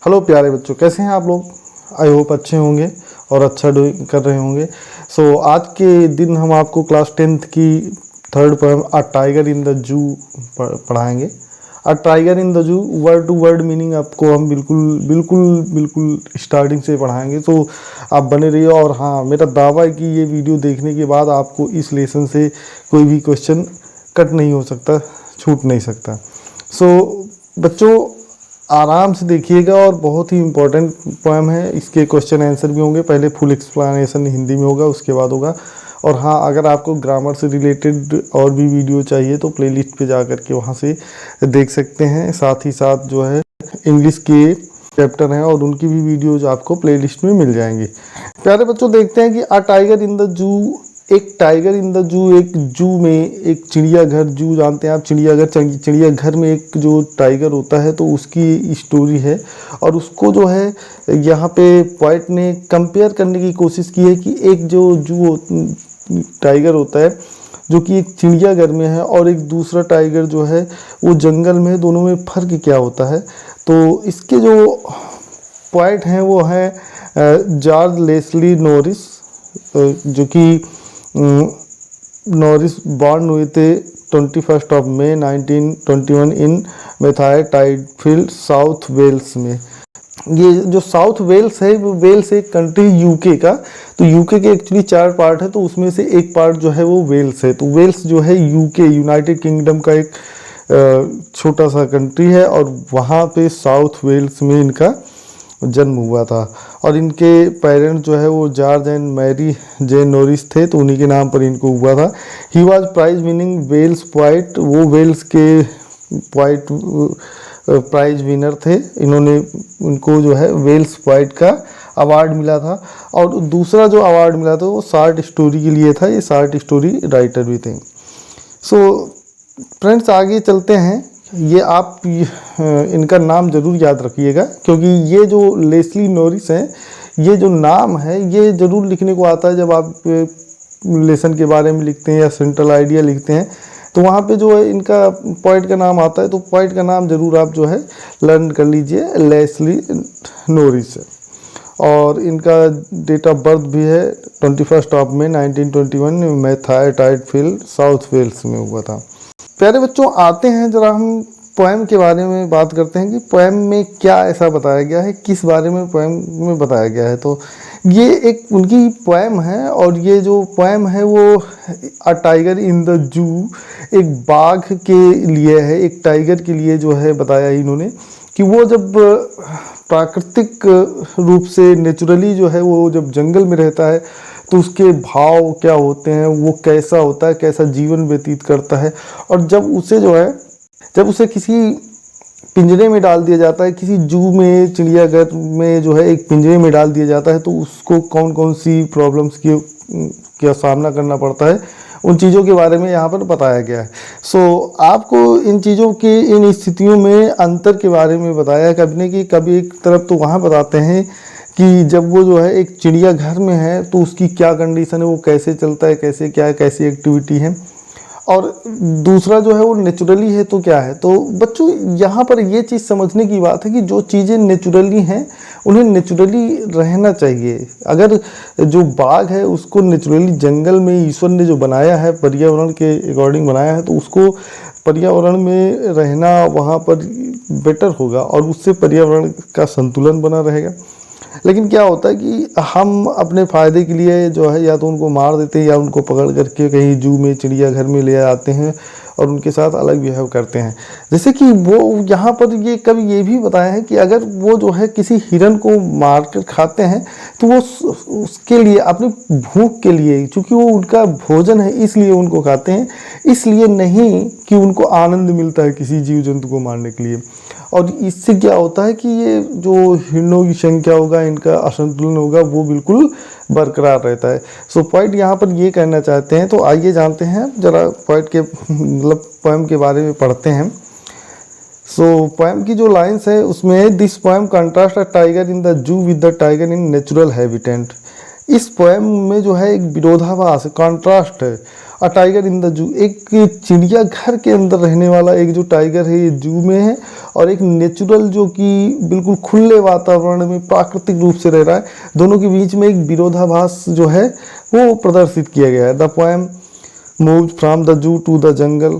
Hello प्यारे बच्चों, कैसे हैं आप लोग। आई होप अच्छे होंगे और अच्छा डूइंग कर रहे होंगे। आज के दिन हम आपको क्लास 10th की third poem a tiger in the zoo पढ़ाएंगे। A tiger in the zoo word to word meaning आपको हम बिल्कुल बिल्कुल बिल्कुल स्टार्टिंग से पढ़ाएंगे, तो आप बने रहिए। और हाँ, मेरा दावा है कि ये वीडियो देखने के बाद आपको इस लेसन से कोई भी क्वेश्चन कट नहीं हो सकता, छूट नहीं सकता। बच्चों, आराम से देखिएगा और बहुत ही इम्पोर्टेंट पोएम है। इसके क्वेश्चन आंसर भी होंगे, पहले फुल एक्सप्लेनेशन हिंदी में होगा, उसके बाद होगा। और हाँ, अगर आपको ग्रामर से रिलेटेड और भी वीडियो चाहिए तो प्लेलिस्ट पे जा कर के वहाँ से देख सकते हैं। साथ ही साथ जो है इंग्लिश के चैप्टर हैं और उनकी भी वीडियोज आपको प्लेलिस्ट में मिल जाएंगे। प्यारे बच्चों, देखते हैं कि अ टाइगर इन द जू। एक टाइगर इन द जू, एक जू में एक चिड़ियाघर, जू जानते हैं आप, चिड़ियाघर। चिड़ियाघर में एक जो टाइगर होता है तो उसकी स्टोरी है। और उसको जो है यहाँ पे पोएट ने कंपेयर करने की कोशिश की है कि एक जो जू टाइगर होता है जो कि एक चिड़ियाघर में है और एक दूसरा टाइगर जो है वो जंगल में है, दोनों में फ़र्क क्या होता है। तो इसके जो पोएट हैं वो हैं जॉर्ज लेस्ली नॉरिस, जो कि नॉरिस बॉर्न हुए थे 21 मई 1921 इन मेथाय टाइडफील्ड, साउथ वेल्स में। ये जो साउथ वेल्स है, वो वेल्स एक कंट्री यूके का। तो यूके के एक्चुअली 4 पार्ट है, तो उसमें से एक पार्ट जो है वो वेल्स है। तो वेल्स जो है यूके, यूनाइटेड किंगडम का एक छोटा सा कंट्री है और वहाँ पे साउथ वेल्स में इनका जन्म हुआ था। और इनके पेरेंट्स जो है वो George and Mary J Norris थे, तो उन्हीं के नाम पर इनको हुआ था। He was prize winning Welsh poet, वो वेल्स के पोएट प्राइज विनर थे। इन्होंने, उनको जो है वेल्स पोएट का अवार्ड मिला था। और दूसरा जो अवार्ड मिला था वो शॉर्ट स्टोरी के लिए था, ये शॉर्ट स्टोरी राइटर भी थे। फ्रेंड्स, आगे चलते हैं। ये आप इनका नाम ज़रूर याद रखिएगा, क्योंकि ये जो लेस्ली नॉरिस हैं, ये जो नाम है ये ज़रूर लिखने को आता है जब आप लेसन के बारे में लिखते हैं या सेंट्रल आइडिया लिखते हैं, तो वहाँ पे जो है इनका पोएट का नाम आता है। तो पोएट का नाम ज़रूर आप जो है लर्न कर लीजिए, लेस्ली नॉरिस। और इनका डेट ऑफ बर्थ भी है 21 मई 1921 मेथाय टाइडफील्ड, साउथ वेल्स में हुआ था। प्यारे बच्चों, आते हैं जरा हम पोएम के बारे में बात करते हैं कि पोएम में क्या ऐसा बताया गया है, किस बारे में पोएम में बताया गया है। तो ये एक उनकी पोएम है और ये जो पोएम है वो अ टाइगर इन द जू, एक बाघ के लिए है, एक टाइगर के लिए जो है बताया इन्होंने कि वो जब प्राकृतिक रूप से नेचुरली जो है वो जब जंगल में रहता है तो उसके भाव क्या होते हैं, वो कैसा होता है, कैसा जीवन व्यतीत करता है। और जब उसे जो है, जब उसे किसी पिंजरे में डाल दिया जाता है, किसी जू में, चिड़ियाघर में जो है एक पिंजरे में डाल दिया जाता है, तो उसको कौन कौन सी प्रॉब्लम्स का सामना करना पड़ता है, उन चीज़ों के बारे में यहाँ पर बताया गया है। आपको इन चीज़ों के, इन स्थितियों में अंतर के बारे में बताया है। कभी एक तरफ तो वहाँ बताते हैं कि जब वो जो है एक चिड़ियाघर में है तो उसकी क्या कंडीशन है, वो कैसे चलता है, कैसे क्या है, कैसी एक्टिविटी है। और दूसरा जो है वो नेचुरली है तो क्या है। तो बच्चों, यहाँ पर ये चीज़ समझने की बात है कि जो चीज़ें नेचुरली हैं उन्हें नेचुरली रहना चाहिए। अगर जो बाघ है उसको नेचुरली जंगल में ईश्वर ने जो बनाया है, पर्यावरण के अकॉर्डिंग बनाया है, तो उसको पर्यावरण में रहना वहाँ पर बेटर होगा और उससे पर्यावरण का संतुलन बना रहेगा। लेकिन क्या होता है कि हम अपने फ़ायदे के लिए जो है या तो उनको मार देते हैं या उनको पकड़ करके कहीं जू में, चिड़ियाघर में ले आते हैं और उनके साथ अलग बिहेव करते हैं। जैसे कि वो यहाँ पर ये कभी ये भी बताया है कि अगर वो जो है किसी हिरन को मार कर खाते हैं तो वो उसके लिए, अपनी भूख के लिए, चूँकि वो उनका भोजन है इसलिए उनको खाते हैं, इसलिए नहीं कि उनको आनंद मिलता है किसी जीव जंतु को मारने के लिए। और इससे क्या होता है कि ये जो हिरणों की संख्या होगा, इनका असंतुलन होगा, वो बिल्कुल बरकरार रहता है। पोएट यहाँ पर ये कहना चाहते हैं। तो आइए जानते हैं जरा पोएट के मतलब पोएम के बारे में पढ़ते हैं। पोएम की जो लाइन्स है उसमें, this poem contrast a tiger in the जू with the tiger in natural habitat. इस पोएम में जो है एक विरोधाभास, कॉन्ट्रास्ट है अ टाइगर इन द जू, एक चिड़ियाघर के अंदर रहने वाला एक जो टाइगर है ये जू में है, और एक नेचुरल जो कि बिल्कुल खुले वातावरण में प्राकृतिक रूप से रह रहा है। दोनों के बीच में एक विरोधाभास जो है वो प्रदर्शित किया गया है। The poem move from the zoo to the jungle,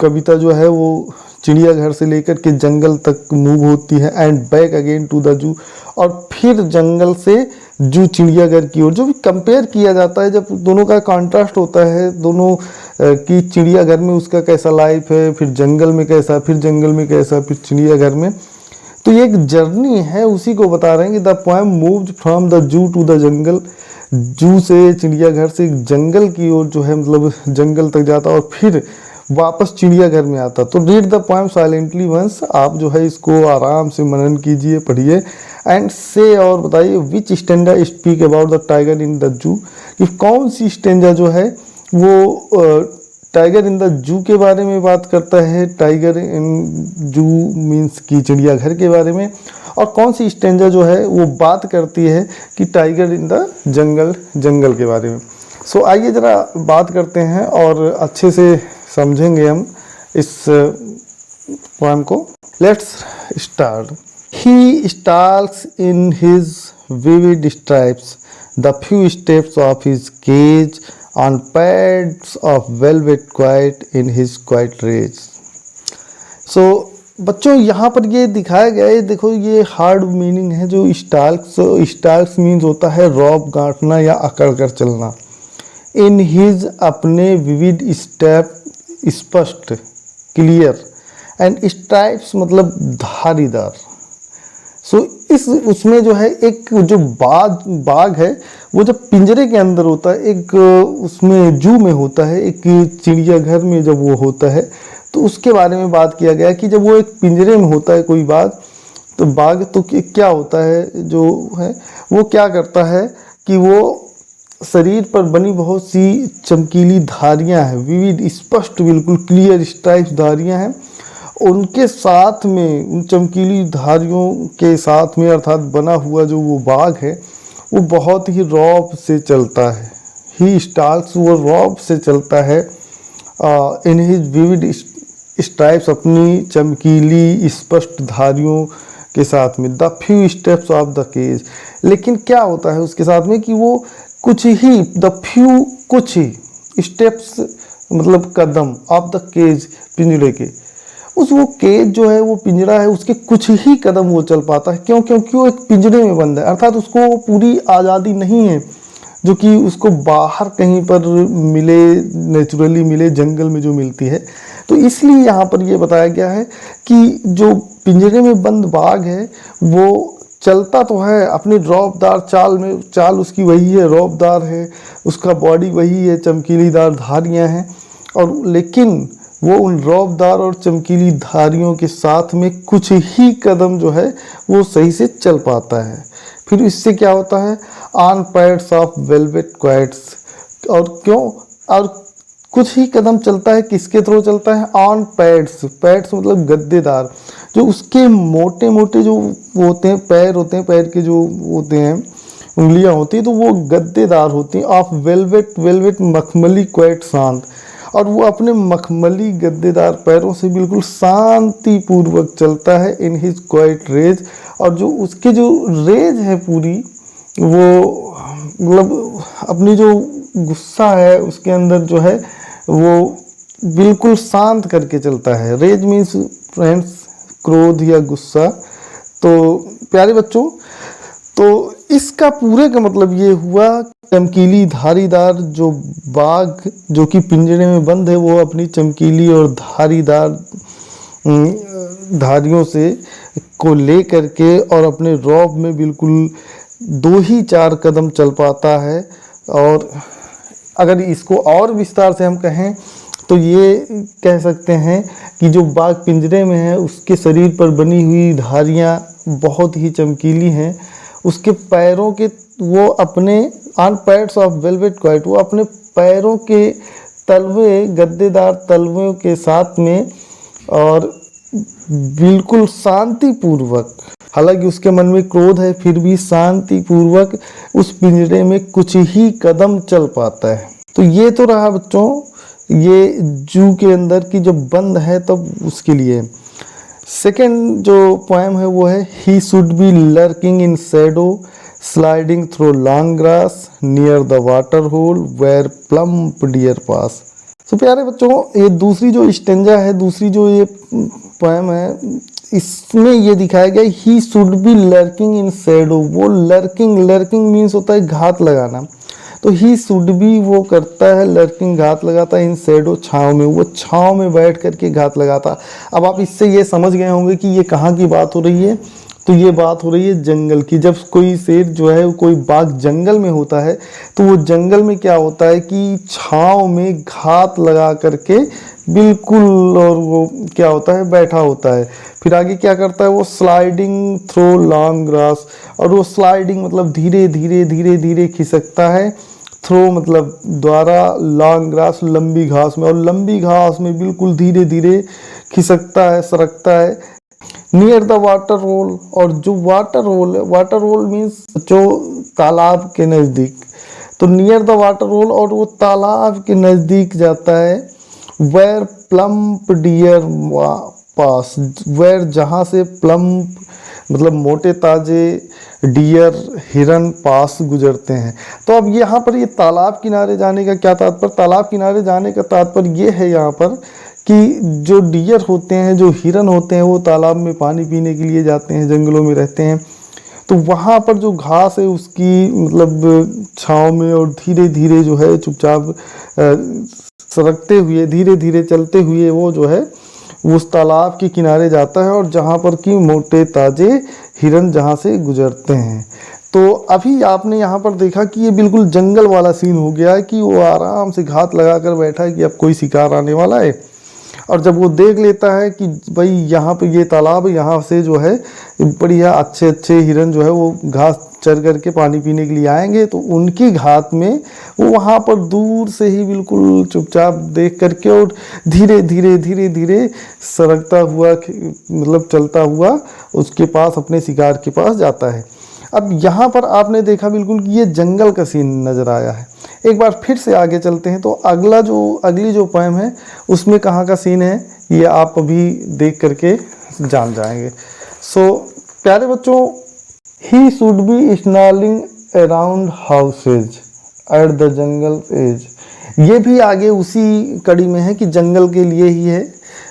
कविता जो है वो चिड़ियाघर से लेकर के जंगल तक मूव होती है, and back again to the zoo, और फिर जंगल से जू चिड़ियाघर की ओर। जो भी कंपेयर किया जाता है, जब दोनों का कॉन्ट्रास्ट होता है, दोनों की चिड़ियाघर में उसका कैसा लाइफ है, फिर जंगल में कैसा, फिर जंगल में कैसा, फिर चिड़ियाघर में, तो ये एक जर्नी है, उसी को बता रहे हैं कि the poem moved from the zoo to the jungle, zoo से चिड़ियाघर से जंगल की ओर जो है मतलब जंगल तक जाता और फिर वापस चिड़ियाघर में आता। तो read the poem silently once, आप जो है इसको आराम से मनन कीजिए, पढ़िए, एंड से, और बताइए which stanza speak about the tiger in the zoo, कि कौन सी स्टेंजा जो है वो टाइगर इन द जू के बारे में बात करता है, टाइगर इन जू मीन्स की चिड़ियाघर के बारे में, और कौन सी स्टेंजा जो है वो बात करती है कि टाइगर इन द जंगल, जंगल के बारे में। सो आइए ज़रा बात करते हैं और अच्छे से समझेंगे हम इस पोएम को। Let's start. He stalks in his vivid stripes the few steps of his cage on pads of velvet quiet in his quiet rage। So बच्चों यहाँ पर ये दिखाया गया है, देखो ये हार्ड मीनिंग है जो स्टाल्क्स, स्टाल्क्स मीन्स होता है रौब गांठना या अकड़ कर चलना। इन हिज, अपने, विविड स्टेप, स्पष्ट, क्लियर, एंड स्ट्राइप्स मतलब धारीदार। सो इस उसमें जो है एक जो बाघ है वो जब पिंजरे के अंदर होता है, एक उसमें जू में होता है, एक चिड़ियाघर में जब वो होता है, तो उसके बारे में बात किया गया कि जब वो एक पिंजरे में होता है कोई बाघ, तो बाघ तो क्या होता है जो है वो क्या करता है कि वो शरीर पर बनी बहुत सी चमकीली धारियां हैं, विविध, स्पष्ट, बिल्कुल क्लियर स्ट्राइप्स धारियां हैं, उनके साथ में, उन चमकीली धारियों के साथ में अर्थात बना हुआ जो वो बाघ है वो बहुत ही रौब से चलता है। ही स्टाल्क्स, वो रौब से चलता है, इन हिज विविड स्ट्राइप्स, अपनी चमकीली स्पष्ट धारियों के साथ में, the few steps of the cage. लेकिन क्या होता है उसके साथ में कि वो कुछ ही, द फ्यू, कुछ ही, स्टेप्स मतलब कदम, ऑफ द केज, पिंजरे के, उस वो केज जो है वो पिंजरा है उसके कुछ ही कदम वो चल पाता है। क्यों? क्योंकि वो एक पिंजरे में बंद है, अर्थात उसको पूरी आज़ादी नहीं है जो कि उसको बाहर कहीं पर मिले, नेचुरली मिले, जंगल में जो मिलती है। तो इसलिए यहाँ पर ये बताया गया है कि जो पिंजरे में बंद बाघ है वो चलता तो है अपनी रौबदार चाल में, चाल उसकी वही है, रौबदार है, उसका बॉडी वही है, चमकीलीदार धारियाँ हैं, और लेकिन वो उन रौबदार और चमकीली धारियों के साथ में कुछ ही कदम जो है वो सही से चल पाता है। फिर इससे क्या होता है, ऑन पैड्स ऑफ वेलवेट क्वाइट्स, और क्यों, और कुछ ही कदम चलता है, किसके थ्रू चलता है, ऑन पैड्स, पैड्स मतलब गद्देदार, जो उसके मोटे मोटे जो होते हैं, पैर होते हैं, पैर के जो होते हैं उंगलियां होती हैं, तो वो गद्देदार होती हैं, ऑफ वेलवेट, वेलवेट मखमली, क्वाइट शांत, और वो अपने मखमली गद्देदार पैरों से बिल्कुल शांतिपूर्वक चलता है, इन हिज क्वाइट रेज, और जो उसके जो रेज है पूरी, वो मतलब अपनी जो गुस्सा है उसके अंदर जो है वो बिल्कुल शांत करके चलता है। रेज मीन्स फ्रेंड्स क्रोध या गुस्सा। तो प्यारे बच्चों, तो इसका पूरे का मतलब ये हुआ, चमकीली धारीदार जो बाघ जो कि पिंजरे में बंद है वो अपनी चमकीली और धारीदार धारियों से को ले करके और अपने रौब में बिल्कुल 2 ही 4 कदम चल पाता है। और अगर इसको और विस्तार से हम कहें तो ये कह सकते हैं कि जो बाघ पिंजरे में है उसके शरीर पर बनी हुई धारियाँ बहुत ही चमकीली हैं, उसके पैरों के, वो अपने on pads of velvet quite, वो अपने पैरों के तलवे, गद्देदार तलवों के साथ में और बिल्कुल शांतिपूर्वक, हालांकि उसके मन में क्रोध है फिर भी शांतिपूर्वक उस पिंजरे में कुछ ही कदम चल पाता है। तो ये तो रहा बच्चों ये जू के अंदर की जो बंद है तब उसके लिए। सेकेंड जो पोएम है वो है he should be lurking in shadow sliding through long grass near the water hole where plump deer pass. तो प्यारे बच्चों ये दूसरी जो स्टेंजा है, दूसरी जो ये पोएम है, इसमें ये दिखाया गया ही should be lurking in shadow. वो लर्किंग मीन्स होता है घात लगाना, तो ही शुड बी वो करता है लर्किंग घात लगाता है इन शैडो छाँव में, वो छाँव में बैठ करके घात लगाता। अब आप इससे ये समझ गए होंगे कि ये कहाँ की बात हो रही है, तो ये बात हो रही है जंगल की। जब कोई शेर जो है कोई बाघ जंगल में होता है तो वो जंगल में क्या होता है कि छाँव में घात लगा करके बिल्कुल, और वो क्या होता है बैठा होता है। फिर आगे क्या करता है वो स्लाइडिंग थ्रू लॉन्ग ग्रास, और वो स्लाइडिंग मतलब धीरे धीरे खिसकता है, थ्रो मतलब द्वारा, लॉन्ग ग्रास लंबी घास में, और लंबी घास में बिल्कुल धीरे धीरे खिसकता है, सरकता है। नियर द वाटर होल, और जो वाटर होल मीन्स जो तालाब के नज़दीक, तो नियर द वाटर होल और वो तालाब के नज़दीक जाता है। Where plump deer pass, where जहाँ से प्लम्प मतलब मोटे ताजे, डियर हिरन पास गुजरते हैं। तो अब यहाँ पर ये तालाब किनारे जाने का क्या तात्पर्य, तालाब किनारे जाने का तात्पर्य ये है यहाँ पर कि जो डियर होते हैं, जो हिरन होते हैं, वो तालाब में पानी पीने के लिए जाते हैं, जंगलों में रहते हैं। तो वहाँ पर जो घास है उसकी मतलब छाँव में और धीरे धीरे जो है चुपचाप सरकते हुए, धीरे धीरे चलते हुए वो जो है उस तालाब के किनारे जाता है, और जहाँ पर कि मोटे ताजे हिरन जहाँ से गुजरते हैं। तो अभी आपने यहाँ पर देखा कि ये बिल्कुल जंगल वाला सीन हो गया है कि वो आराम से घात लगा कर बैठा है कि अब कोई शिकार आने वाला है। और जब वो देख लेता है कि भाई यहाँ पे ये तालाब, यहाँ से जो है बढ़िया अच्छे हिरन जो है वो घास चर करके पानी पीने के लिए आएंगे, तो उनकी घात में वो वहाँ पर दूर से ही बिल्कुल चुपचाप देख करके और धीरे धीरे सरकता हुआ मतलब चलता हुआ उसके पास, अपने शिकार के पास जाता है। अब यहाँ पर आपने देखा बिल्कुल कि ये जंगल का सीन नज़र आया है। एक बार फिर से आगे चलते हैं तो अगली जो पोएम है उसमें कहाँ का सीन है ये आप अभी देख करके जान जाएंगे। सो प्यारे बच्चों, he should be snarling around houses at the jungle edge, ये भी आगे उसी कड़ी में है कि जंगल के लिए ही है।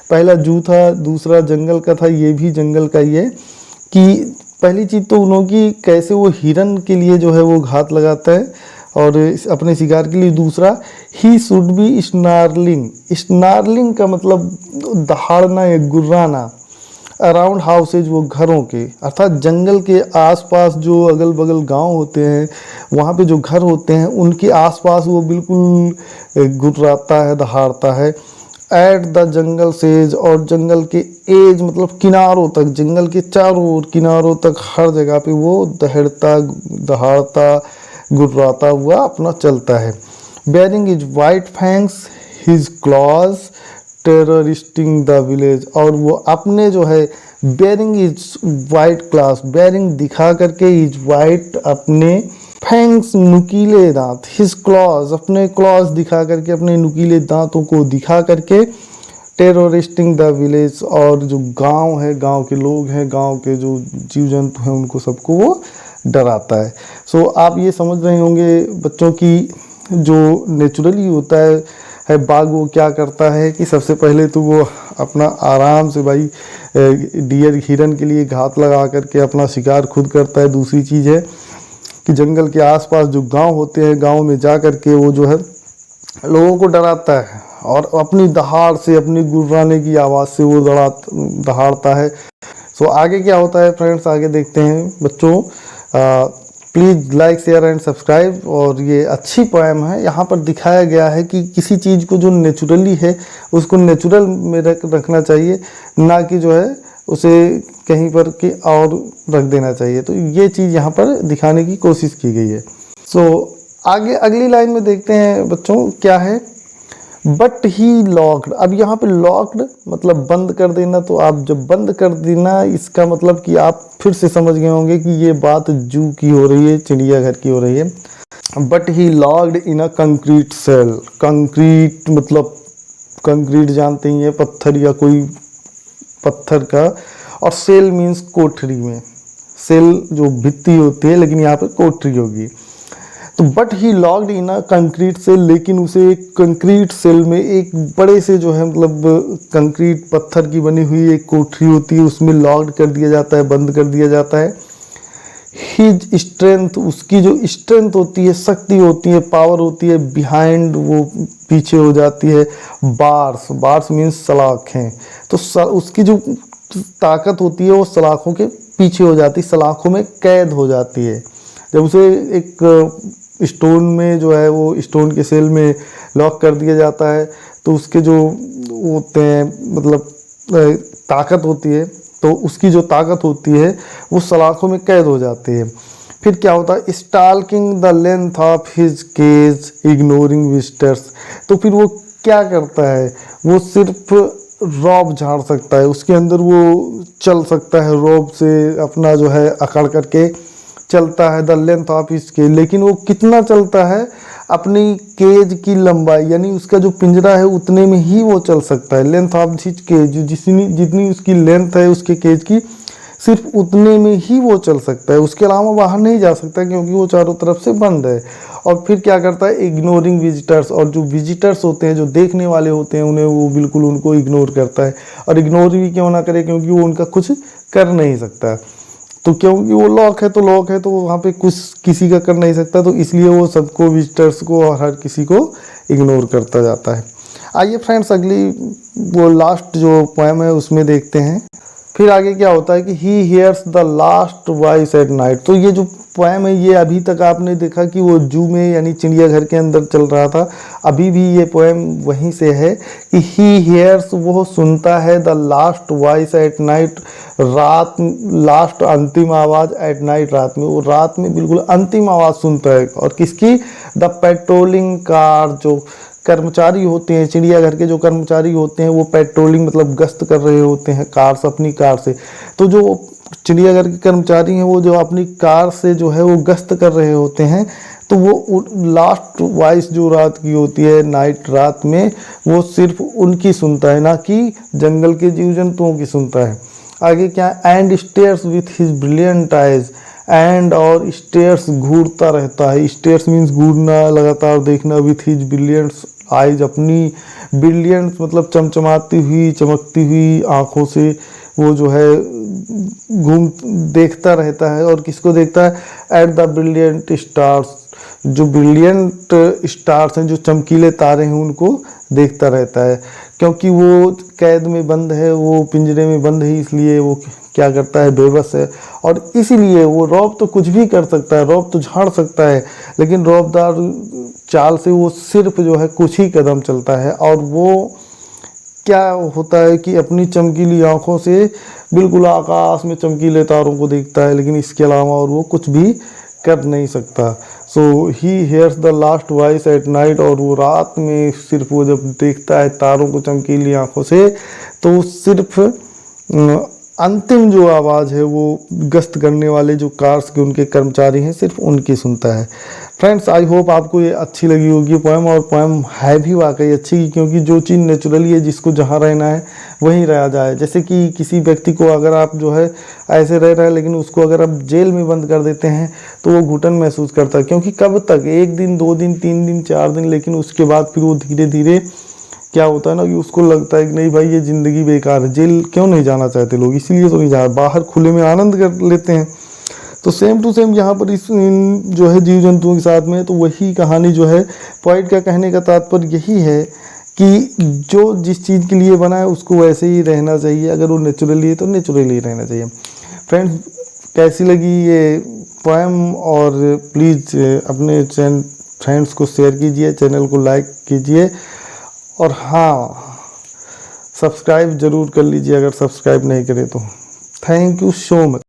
पहला जू था, दूसरा जंगल का था, ये भी जंगल का ही है। कि पहली चीज़ तो उन्होंने कैसे वो हिरन के लिए जो है वो घात लगाता है और अपने शिकार के लिए। दूसरा ही शुड बी स्नार्लिंग का मतलब दहाड़ना या गुर्राना, अराउंड हाउसेज वो घरों के, अर्थात जंगल के आसपास जो अगल बगल गांव होते हैं वहाँ पे जो घर होते हैं उनके आसपास वो बिल्कुल गुर्राता है, दहाड़ता है। एट द जंगल सेज, और जंगल के एज मतलब किनारों तक, जंगल के चारों ओर किनारों तक हर जगह पे वो दहाड़ता गुर्राता हुआ अपना चलता है। Baring his white fangs his claws terrorising the village, और वो अपने जो है baring his white claws, baring दिखा करके, इज वाइट अपने, फैंक्स नुकीले दांत, हिज क्लॉज अपने क्लॉज दिखा करके, अपने नुकीले दांतों को दिखा करके, टेररिस्टिंग द विलेज, और जो गांव है, गांव के लोग हैं, गांव के जो जीव जंतु हैं उनको सबको वो डराता है। सो आप ये समझ रहे होंगे बच्चों की जो नेचुरली होता है बाघ वो क्या करता है कि सबसे पहले तो वो अपना आराम से भाई डियर हिरन के लिए घात लगा करके अपना शिकार खुद करता है। दूसरी चीज़ है कि जंगल के आसपास जो गांव होते हैं, गांव में जा कर के वो जो है लोगों को डराता है और अपनी दहाड़ से, अपनी गुर्राने की आवाज़ से वो दहाड़ता है। सो आगे क्या होता है फ्रेंड्स, आगे देखते हैं बच्चों। Please like share and subscribe. और ये अच्छी पोएम है, यहाँ पर दिखाया गया है कि किसी चीज़ को जो नेचुरली है उसको नेचुरल में रखना चाहिए, ना कि जो है उसे कहीं पर के और रख देना चाहिए। तो ये चीज़ यहाँ पर दिखाने की कोशिश की गई है। सो आगे अगली लाइन में देखते हैं बच्चों क्या है। बट ही लॉक्ड, अब यहाँ पे लॉक्ड मतलब बंद कर देना। तो आप जब बंद कर देना इसका मतलब कि आप फिर से समझ गए होंगे कि ये बात जू की हो रही है, चिड़ियाघर की हो रही है। But he lodged in a concrete cell. Concrete मतलब कंक्रीट जानते ही है, पत्थर या कोई पत्थर का, और सेल मीन्स कोठरी में। सेल जो भित्ती होती है, लेकिन यहाँ पे कोठरी होगी। तो but he lodged in a concrete cell, लेकिन उसे एक कंक्रीट सेल में, एक बड़े से जो है मतलब कंक्रीट पत्थर की बनी हुई एक कोठरी होती है, उसमें लॉग्ड कर दिया जाता है, बंद कर दिया जाता है। हिज स्ट्रेंथ, उसकी जो स्ट्रेंथ होती है, शक्ति होती है, पावर होती है, बिहाइंड वो पीछे हो जाती है। बार्स, बार्स मीन्स सलाखें। तो उसकी जो ताकत होती है वो सलाखों के पीछे हो जाती है, सलाखों में कैद हो जाती है। जब उसे एक स्टोन में जो है वो स्टोन के सेल में लॉक कर दिया जाता है, तो उसके जो होते हैं मतलब ताकत होती है, तो उसकी जो ताकत होती है वो सलाखों में कैद हो जाती है। फिर क्या होता है, stalking the length of his cage ignoring visitors. तो फिर वो क्या करता है, वो सिर्फ रॉब झाड़ सकता है, उसके अंदर वो चल सकता है, रॉब से अपना जो है अकड़ करके चलता है। The length of his cage, लेकिन वो कितना चलता है, अपनी केज की लंबाई, यानी उसका जो पिंजरा है उतने में ही वो चल सकता है। लेंथ ऑफ हिज केज, जितनी उसकी लेंथ है उसके केज की, सिर्फ उतने में ही वो चल सकता है, उसके अलावा बाहर नहीं जा सकता, क्योंकि वो चारों तरफ से बंद है। और फिर क्या करता है, इग्नोरिंग विजिटर्स, और जो विजिटर्स होते हैं, जो देखने वाले होते हैं, उन्हें वो बिल्कुल उनको इग्नोर करता है। और इग्नोर भी क्यों ना करे, क्योंकि वो उनका कुछ कर नहीं सकता। तो क्योंकि वो लॉक है, तो लॉक है, तो वहाँ पे कुछ किसी का कर नहीं सकता, तो इसलिए वो सबको, विजिटर्स को और हर किसी को इग्नोर करता जाता है। आइए फ्रेंड्स, अगली वो लास्ट जो पोएम है उसमें देखते हैं। फिर आगे क्या होता है कि he hears the last voice at night. तो ये जो पोएम है, ये अभी तक आपने देखा कि वो जू में यानी चिड़ियाघर के अंदर चल रहा था, अभी भी ये पोएम वहीं से है कि ही हियर्स, वो सुनता है, the last voice at night, रात, लास्ट अंतिम आवाज़ एट नाइट, रात में, वो रात में बिल्कुल अंतिम आवाज़ सुनता है। और किसकी, द पेट्रोलिंग कार, जो कर्मचारी होते हैं चिड़ियाघर के, जो कर्मचारी होते हैं वो पेट्रोलिंग मतलब गश्त कर रहे होते हैं कार से, अपनी कार से। तो जो चिड़ियाघर के कर्मचारी हैं वो जो अपनी कार से जो है वो गश्त कर रहे होते हैं, तो वो लास्ट वॉइस जो रात की होती है, नाइट, रात में, वो सिर्फ उनकी सुनता है, ना कि जंगल के जीव जंतुओं की सुनता है। आगे क्या, and stairs with his brilliant eyes. And और स्टेयर्स, घूरता रहता है, स्टेयर्स मीन्स घूरना, लगातार देखना, विथ हिज ब्रिलियंट्स आइज, अपनी ब्रिलियंट मतलब चमचमाती हुई, चमकती हुई आँखों से वो जो है घूम देखता रहता है। और किसको देखता है, एट द ब्रिलियंट स्टार्स, जो ब्रिलियंट स्टार्स हैं, जो चमकीले तारे हैं, उनको देखता रहता है। क्योंकि वो कैद में बंद है, वो पिंजरे में बंद है, इसलिए वो क्या करता है, बेबस है। और इसीलिए वो रॉब तो कुछ भी कर सकता है, रॉब तो झाड़ सकता है, लेकिन रॉबदार चाल से वो सिर्फ जो है कुछ ही कदम चलता है। और वो क्या होता है कि अपनी चमकीली आँखों से बिल्कुल आकाश में चमकीले तारों को देखता है, लेकिन इसके अलावा और वो कुछ भी कर नहीं सकता। So he hears the last voice at night, और वो रात में सिर्फ वो जब देखता है तारों को चमकीली आँखों से, तो सिर्फ अंतिम जो आवाज़ है वो गश्त करने वाले जो कार्स के उनके कर्मचारी हैं, सिर्फ उनकी सुनता है। फ्रेंड्स, आई होप आपको ये अच्छी लगी होगी पोएम, और पोएम है भी वाकई अच्छी, क्योंकि जो चीज़ नेचुरली है, जिसको जहाँ रहना है वहीं रहा जाए। जैसे कि किसी व्यक्ति को अगर आप जो है ऐसे रह रहा है, लेकिन उसको अगर आप जेल में बंद कर देते हैं तो वो घुटन महसूस करता है, क्योंकि कब तक, 1 दिन 2 दिन 3 दिन 4 दिन, लेकिन उसके बाद फिर वो धीरे धीरे क्या होता है ना कि उसको लगता है कि नहीं भाई, ये ज़िंदगी बेकार है, जेल क्यों नहीं जाना चाहते लोग, इसलिए तो नहीं जा, बाहर खुले में आनंद कर लेते हैं। तो सेम टू सेम यहाँ पर इस जो है जीव जंतुओं के साथ में, तो वही कहानी जो है, पॉइंट का कहने का तात्पर्य यही है कि जो जिस चीज़ के लिए बना है उसको वैसे ही रहना चाहिए, अगर वो नेचुरली है तो नेचुरली रहना चाहिए। फ्रेंड्स, कैसी लगी ये पोएम, और प्लीज़ अपने फ्रेंड्स को शेयर कीजिए, चैनल को लाइक कीजिए, और हाँ, सब्सक्राइब ज़रूर कर लीजिए अगर सब्सक्राइब नहीं करें तो। Thank you so much.